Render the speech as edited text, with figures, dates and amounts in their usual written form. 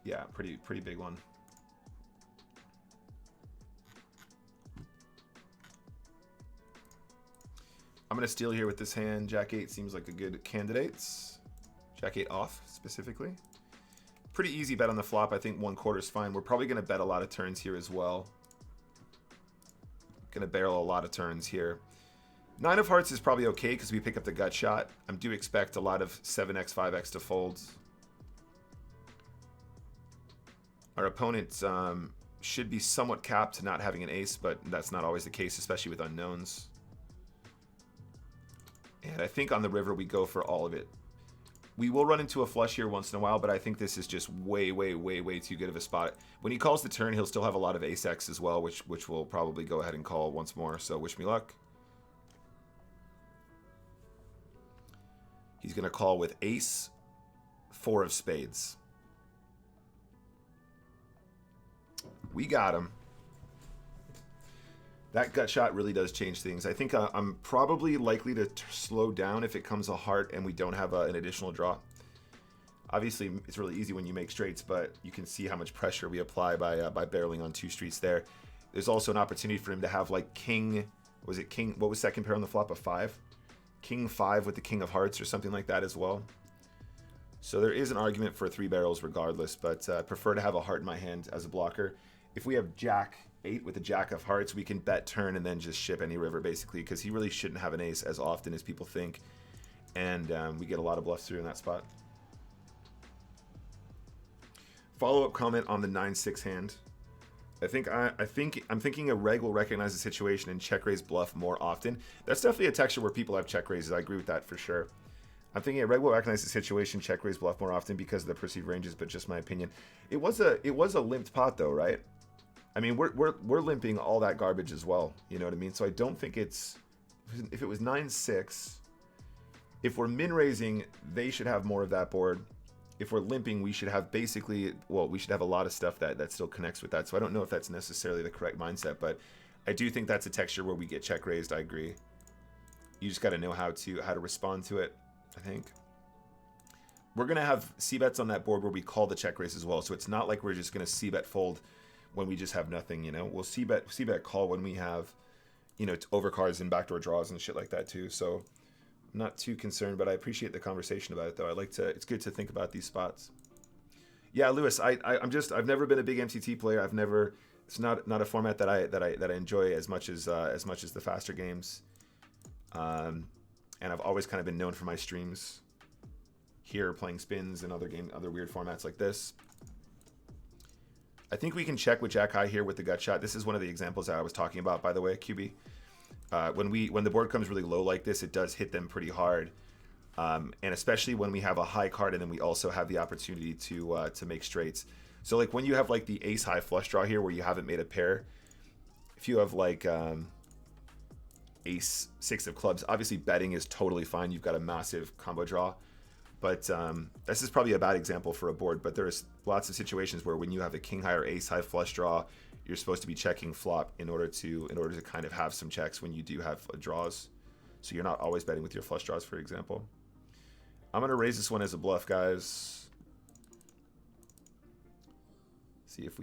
Yeah, pretty big one. I'm going to steal here with this hand. Jack 8 seems like a good candidate. Jack 8 off, specifically. Pretty easy bet on the flop. I think 1/4 is fine. We're probably going to bet a lot of turns here as well. Going to barrel a lot of turns here. 9 of hearts is probably okay because we pick up the gut shot. I do expect a lot of 7x, 5x to fold. Our opponent should be somewhat capped to not having an ace, but that's not always the case, especially with unknowns. And I think on the river we go for all of it. We will run into a flush here once in a while, but I think this is just way too good of a spot. When he calls the turn, he'll still have a lot of ace-x as well, which we'll probably go ahead and call once more, so wish me luck. He's going to call with ace, 4 of spades. We got him. That gut shot really does change things. I think I'm probably likely to slow down if it comes a heart and we don't have an additional draw. Obviously, it's really easy when you make straights, but you can see how much pressure we apply by barreling on 2 streets there. There's also an opportunity for him to have like king, was it king, what was second pair on the flop, a 5? King 5 with the king of hearts or something like that as well. So there is an argument for 3 barrels regardless, but I prefer to have a heart in my hand as a blocker. If we have Jack 8 with the Jack of hearts, we can bet turn and then just ship any river basically, because he really shouldn't have an ace as often as people think, and we get a lot of bluffs through in that spot. Follow-up comment on the 9-6 hand. I'm thinking a reg will recognize the situation and check raise bluff more often. That's definitely a texture where people have check raises. I agree with that for sure. I'm thinking a reg will recognize the situation, check raise bluff more often because of the perceived ranges, but just my opinion. It was a limped pot though, right? I mean, we're limping all that garbage as well. You know what I mean? So I don't think it's, if it was 9-6, if we're min raising, they should have more of that board. If we're limping, we should have basically, well, we should have a lot of stuff that still connects with that. So I don't know if that's necessarily the correct mindset, but I do think that's a texture where we get check raised. I agree. You just got to know how to respond to it, I think. We're going to have c-bets on that board where we call the check raise as well. So it's not like we're just going to c-bet fold when we just have nothing, you know. We'll c-bet call when we have, you know, overcards and backdoor draws and shit like that too. So I'm not too concerned, but I appreciate the conversation about it though. It's good to think about these spots. Yeah, Lewis, I've never been a big MTT player. It's not a format that I enjoy as much as the faster games. And I've always kind of been known for my streams here playing spins and other weird formats like this. I think we can check with Jack High here with the gut shot. This is one of the examples that I was talking about, by the way, QB. When the board comes really low like this, it does hit them pretty hard. And especially when we have a high card and then we also have the opportunity to make straights. So like when you have like the ace high flush draw here where you haven't made a pair, if you have like ace 6 of clubs, obviously betting is totally fine. You've got a massive combo draw. But this is probably a bad example for a board, but there's lots of situations where when you have a king high or ace high flush draw, you're supposed to be checking flop in order to kind of have some checks when you do have draws. So you're not always betting with your flush draws, for example. I'm going to raise this one as a bluff, guys. See if we